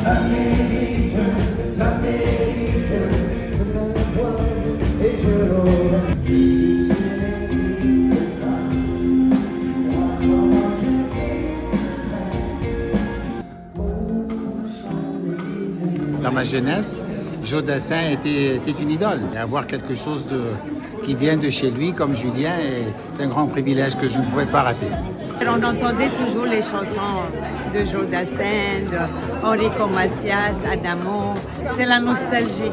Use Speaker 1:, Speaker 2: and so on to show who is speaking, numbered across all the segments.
Speaker 1: l'Amérique, l'Amérique, et je l'aurai. Si tu n'existes pas, dis-moi comment j'existerai.
Speaker 2: Dans ma jeunesse, Joe Dassin était une idole. Et avoir quelque chose qui vient de chez lui, comme Julien, est un grand privilège que je ne pouvais pas rater.
Speaker 3: On entendait toujours les chansons de Joe Dassin, de Enrico Macias, Adamo. C'est la nostalgie.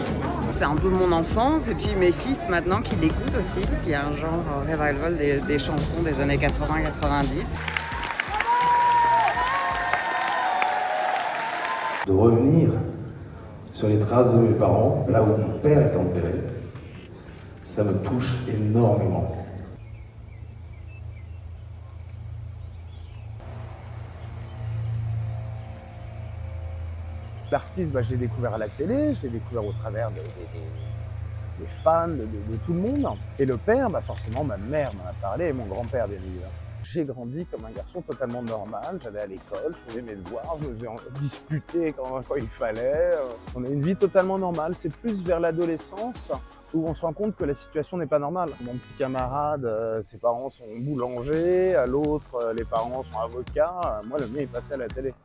Speaker 4: C'est un peu mon enfance et puis mes fils maintenant qui l'écoutent aussi parce qu'il y a un genre revival des chansons des années 80-90.
Speaker 5: De revenir sur les traces de mes parents, là où mon père est enterré, ça me touche énormément.
Speaker 6: L'artiste, je l'ai découvert à la télé, je l'ai découvert au travers des fans, de tout le monde. Et le père, forcément, ma mère m'en a parlé et mon grand-père, bien évidemment. J'ai grandi comme un garçon totalement normal, j'allais à l'école, je faisais mes devoirs, je me faisais disputer quand il fallait. On a une vie totalement normale, c'est plus vers l'adolescence où on se rend compte que la situation n'est pas normale. Mon petit camarade, ses parents sont boulangers, à l'autre, les parents sont avocats, moi le mien il passait à la télé.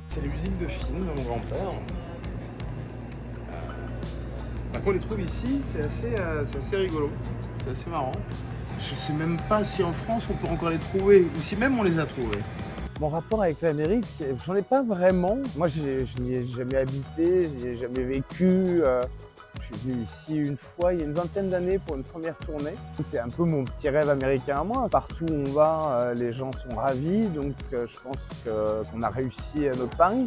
Speaker 7: C'est les musiques de films de mon grand-père. Quand on les trouve ici, c'est assez rigolo, c'est assez marrant. Je sais même pas si en France on peut encore les trouver, ou si même on les a trouvés.
Speaker 6: Mon rapport avec l'Amérique, j'en ai pas vraiment. Moi, je n'y ai jamais habité, je n'y ai jamais vécu. Je suis venu ici une fois, il y a une vingtaine d'années, pour une première tournée. C'est un peu mon petit rêve américain à moi. Partout où on va, les gens sont ravis, donc je pense qu'on a réussi notre pari.